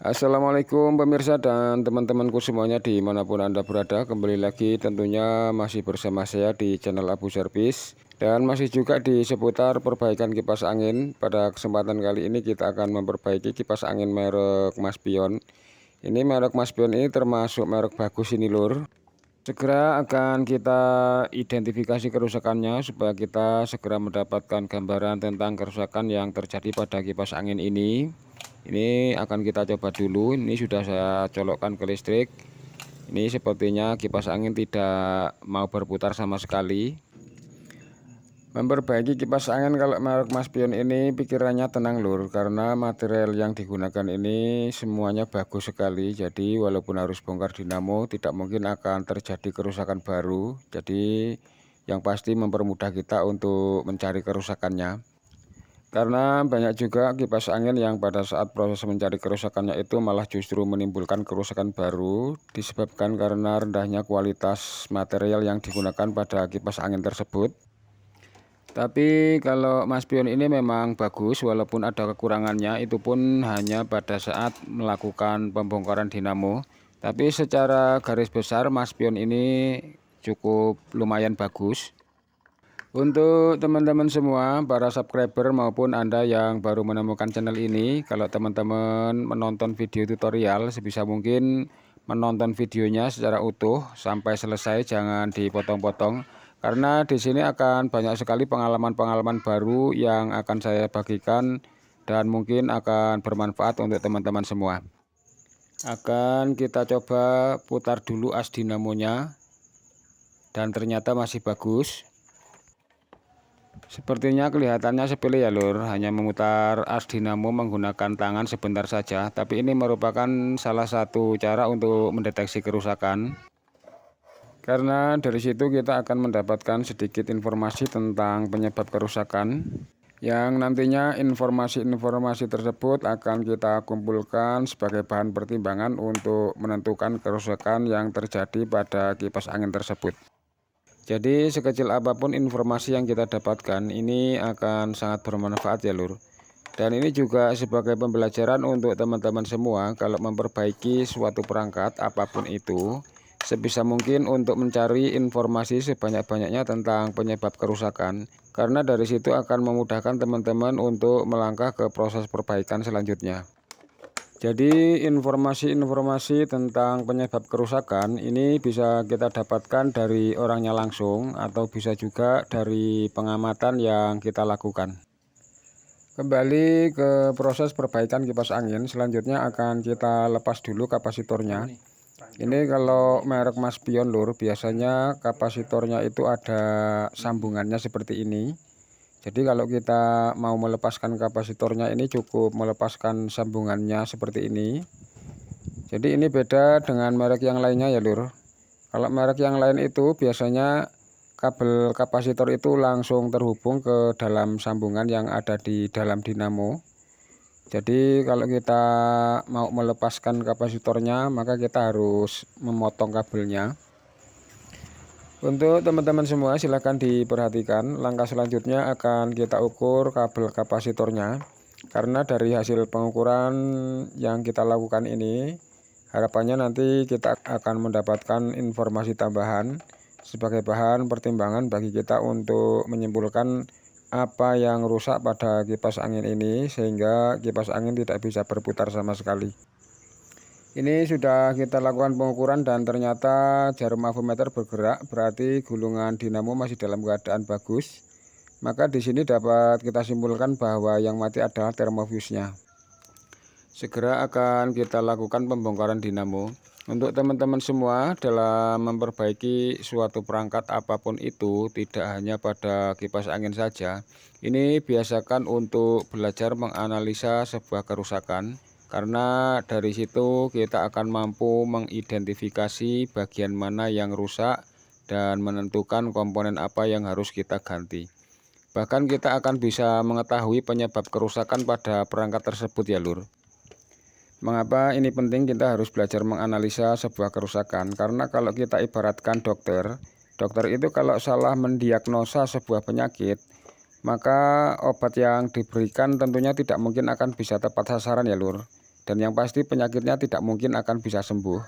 Assalamualaikum pemirsa dan teman-temanku semuanya dimanapun Anda berada. Kembali lagi tentunya masih bersama saya di channel Abu Servis, dan masih juga di seputar perbaikan kipas angin. Pada kesempatan kali ini kita akan memperbaiki kipas angin merek Maspion. Ini merek Maspion ini termasuk merek bagus ini lur. Segera akan kita identifikasi kerusakannya supaya kita segera mendapatkan gambaran tentang kerusakan yang terjadi pada kipas angin ini. Ini akan kita coba dulu. Ini sudah saya colokkan ke listrik. Ini sepertinya kipas angin tidak mau berputar sama sekali. Memperbaiki kipas angin kalau merek Maspion ini pikirannya tenang lur, karena material yang digunakan ini semuanya bagus sekali. Jadi walaupun harus bongkar dinamo, tidak mungkin akan terjadi kerusakan baru. Jadi yang pasti mempermudah kita untuk mencari kerusakannya. Karena banyak juga kipas angin yang pada saat proses mencari kerusakannya itu malah justru menimbulkan kerusakan baru, disebabkan karena rendahnya kualitas material yang digunakan pada kipas angin tersebut. Tapi kalau Maspion ini memang bagus, walaupun ada kekurangannya, itu pun hanya pada saat melakukan pembongkaran dinamo. Tapi secara garis besar Maspion ini cukup lumayan bagus. Untuk teman-teman semua, para subscriber maupun Anda yang baru menemukan channel ini, kalau teman-teman menonton video tutorial, sebisa mungkin menonton videonya secara utuh sampai selesai, jangan dipotong-potong. Karena di sini akan banyak sekali pengalaman-pengalaman baru yang akan saya bagikan dan mungkin akan bermanfaat untuk teman-teman semua. Akan kita coba putar dulu as dinamonya, dan ternyata masih bagus. Sepertinya kelihatannya sepele ya lur, hanya memutar as dinamo menggunakan tangan sebentar saja, tapi ini merupakan salah satu cara untuk mendeteksi kerusakan. Karena dari situ kita akan mendapatkan sedikit informasi tentang penyebab kerusakan, yang nantinya informasi-informasi tersebut akan kita kumpulkan sebagai bahan pertimbangan untuk menentukan kerusakan yang terjadi pada kipas angin tersebut. Jadi sekecil apapun informasi yang kita dapatkan ini akan sangat bermanfaat ya lur. Dan ini juga sebagai pembelajaran untuk teman-teman semua kalau memperbaiki suatu perangkat apapun itu, sebisa mungkin untuk mencari informasi sebanyak-banyaknya tentang penyebab kerusakan. Karena dari situ akan memudahkan teman-teman untuk melangkah ke proses perbaikan selanjutnya. Jadi informasi-informasi tentang penyebab kerusakan ini bisa kita dapatkan dari orangnya langsung atau bisa juga dari pengamatan yang kita lakukan. Kembali ke proses perbaikan kipas angin, selanjutnya akan kita lepas dulu kapasitornya. Ini kalau merek Maspion lur, biasanya kapasitornya itu ada sambungannya seperti ini. Jadi kalau kita mau melepaskan kapasitornya ini cukup melepaskan sambungannya seperti ini. Jadi ini beda dengan merek yang lainnya ya lur. Kalau merek yang lain itu biasanya kabel kapasitor itu langsung terhubung ke dalam sambungan yang ada di dalam dinamo. Jadi kalau kita mau melepaskan kapasitornya maka kita harus memotong kabelnya. Untuk teman-teman semua silahkan diperhatikan, langkah selanjutnya akan kita ukur kabel kapasitornya. Karena dari hasil pengukuran yang kita lakukan ini, harapannya nanti kita akan mendapatkan informasi tambahan sebagai bahan pertimbangan bagi kita untuk menyimpulkan apa yang rusak pada kipas angin ini, sehingga kipas angin tidak bisa berputar sama sekali. Ini sudah kita lakukan pengukuran dan ternyata jarum avometer bergerak, berarti gulungan dinamo masih dalam keadaan bagus. Maka di sini dapat kita simpulkan bahwa yang mati adalah termofuse-nya. Segera akan kita lakukan pembongkaran dinamo. Untuk teman-teman semua, dalam memperbaiki suatu perangkat apapun itu, tidak hanya pada kipas angin saja. Ini biasakan untuk belajar menganalisa sebuah kerusakan. Karena dari situ kita akan mampu mengidentifikasi bagian mana yang rusak dan menentukan komponen apa yang harus kita ganti. Bahkan kita akan bisa mengetahui penyebab kerusakan pada perangkat tersebut ya lur. Mengapa ini penting kita harus belajar menganalisa sebuah kerusakan? Karena kalau kita ibaratkan dokter itu kalau salah mendiagnosa sebuah penyakit, maka obat yang diberikan tentunya tidak mungkin akan bisa tepat sasaran ya lur. dan yang pasti penyakitnya tidak mungkin akan bisa sembuh.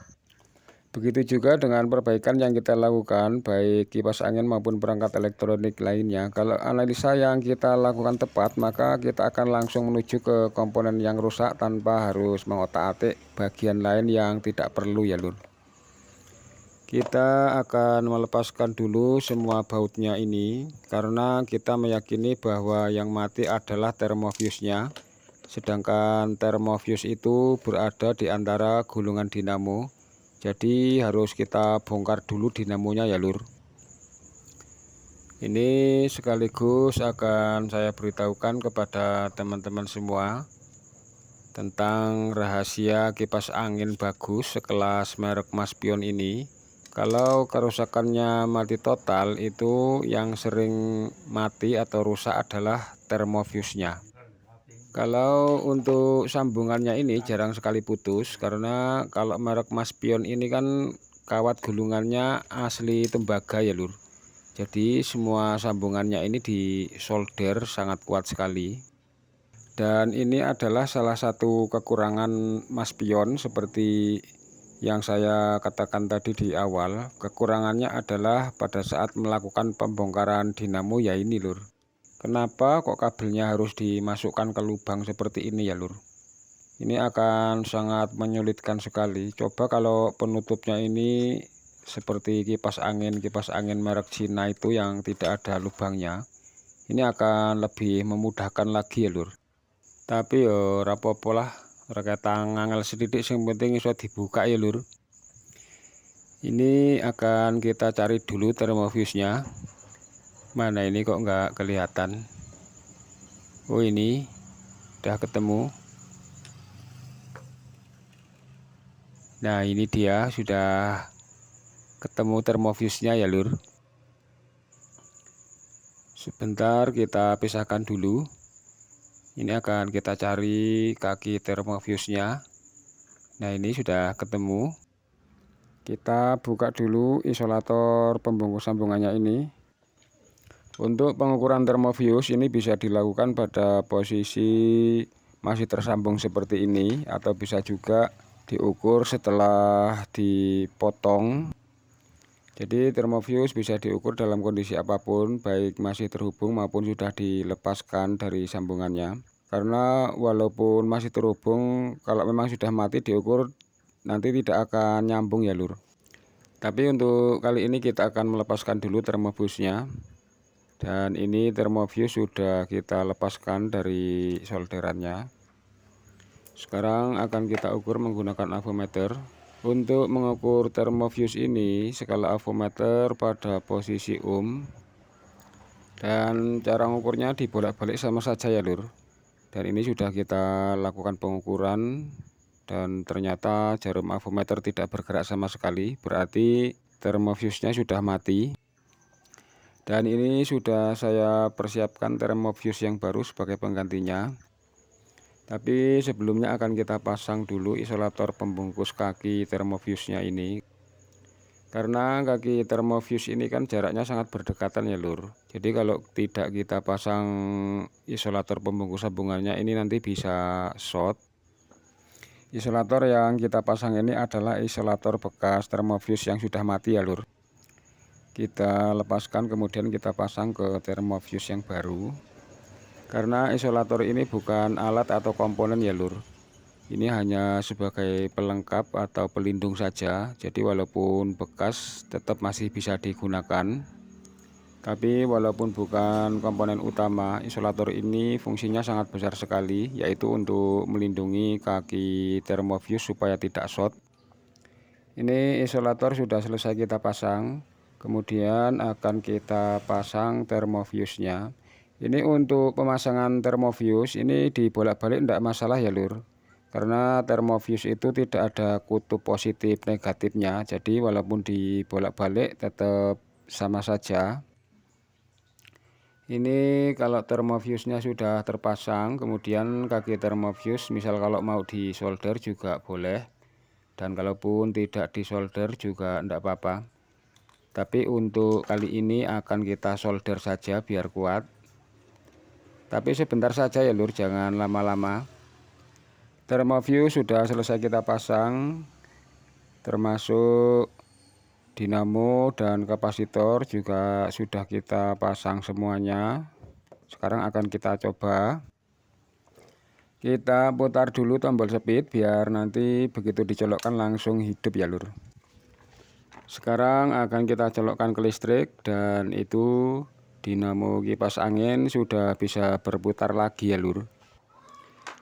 Begitu juga dengan perbaikan yang kita lakukan, baik kipas angin maupun perangkat elektronik lainnya. Kalau analisa yang kita lakukan tepat, maka kita akan langsung menuju ke komponen yang rusak tanpa harus mengotak-atik bagian lain yang tidak perlu ya lur. Kita akan melepaskan dulu semua bautnya ini, karena kita meyakini bahwa yang mati adalah termofuse-nya. Sedangkan termofuse itu berada di antara gulungan dinamo. Jadi harus kita bongkar dulu dinamonya ya lur. Ini sekaligus akan saya beritahukan kepada teman-teman semua tentang rahasia kipas angin bagus sekelas merek Maspion ini. Kalau kerusakannya mati total, itu yang sering mati atau rusak adalah termofuse-nya. Kalau untuk sambungannya ini jarang sekali putus, karena kalau merek Maspion ini kan kawat gulungannya asli tembaga ya lur. Jadi semua sambungannya ini disolder sangat kuat sekali. Dan ini adalah salah satu kekurangan Maspion seperti yang saya katakan tadi di awal. Kekurangannya adalah pada saat melakukan pembongkaran dinamo ya ini lur. Kenapa kok kabelnya harus dimasukkan ke lubang seperti ini ya lur? Ini akan sangat menyulitkan sekali. Coba kalau penutupnya ini seperti kipas angin merek Cina itu yang tidak ada lubangnya, ini akan lebih memudahkan lagi ya lur. Tapi yo rapopo lah, rakyat angel sedikit yang penting iso dibuka ya lur. Ini akan kita cari dulu termofuse-nya. Mana ini kok nggak kelihatan? Oh ini udah ketemu. Nah ini dia sudah ketemu termofuse-nya ya lur. Sebentar kita pisahkan dulu. Ini akan kita cari kaki termofuse-nya. Nah ini sudah ketemu. Kita buka dulu isolator pembungkus sambungannya ini. Untuk pengukuran termofuse ini bisa dilakukan pada posisi masih tersambung seperti ini, atau bisa juga diukur setelah dipotong. Jadi termofuse bisa diukur dalam kondisi apapun, baik masih terhubung maupun sudah dilepaskan dari sambungannya. Karena walaupun masih terhubung, kalau memang sudah mati diukur nanti tidak akan nyambung ya lur. Tapi untuk kali ini kita akan melepaskan dulu termofuse-nya. Dan ini termofuse sudah kita lepaskan dari solderannya. Sekarang akan kita ukur menggunakan avometer. Untuk mengukur termofuse ini skala avometer pada posisi ohm. Dan cara mengukurnya dibolak-balik sama saja ya lur. Dan ini sudah kita lakukan pengukuran, dan ternyata jarum avometer tidak bergerak sama sekali, berarti termofuse-nya sudah mati. Dan ini sudah saya persiapkan termofuse yang baru sebagai penggantinya. Tapi sebelumnya akan kita pasang dulu isolator pembungkus kaki termofuse-nya ini. Karena kaki termofuse ini kan jaraknya sangat berdekatan ya lur. Jadi kalau tidak kita pasang isolator pembungkus sambungannya ini nanti bisa short. Isolator yang kita pasang ini adalah isolator bekas termofuse yang sudah mati ya lur. Kita lepaskan, kemudian kita pasang ke termofuse yang baru. Karena isolator ini bukan alat atau komponen ya lur. Ini hanya sebagai pelengkap atau pelindung saja. Jadi walaupun bekas tetap masih bisa digunakan. Tapi walaupun bukan komponen utama, isolator ini fungsinya sangat besar sekali, yaitu untuk melindungi kaki termofuse supaya tidak short. Ini isolator sudah selesai kita pasang. Kemudian akan kita pasang termofuse-nya. Ini untuk pemasangan termofuse ini dibolak-balik tidak masalah ya lur. Karena termofuse itu tidak ada kutub positif negatifnya. Jadi walaupun dibolak-balik tetap sama saja. Ini kalau termofuse-nya sudah terpasang, kemudian kaki termofuse misal kalau mau disolder juga boleh. Dan kalaupun tidak disolder juga tidak apa-apa. Tapi untuk kali ini akan kita solder saja biar kuat. Tapi sebentar saja ya lur, jangan lama-lama. Thermoview sudah selesai kita pasang, termasuk dinamo dan kapasitor juga sudah kita pasang semuanya. Sekarang akan kita coba. Kita putar dulu tombol speed biar nanti begitu dicolokkan langsung hidup ya lur. Sekarang akan kita colokkan ke listrik dan itu dinamo kipas angin sudah bisa berputar lagi ya lur.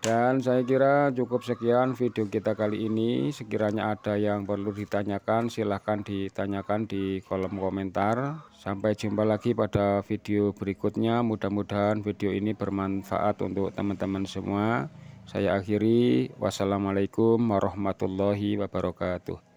Dan saya kira cukup sekian video kita kali ini. Sekiranya ada yang perlu ditanyakan silahkan ditanyakan di kolom komentar. Sampai jumpa lagi pada video berikutnya. Mudah-mudahan video ini bermanfaat untuk teman-teman semua. Saya akhiri, wassalamualaikum warahmatullahi wabarakatuh.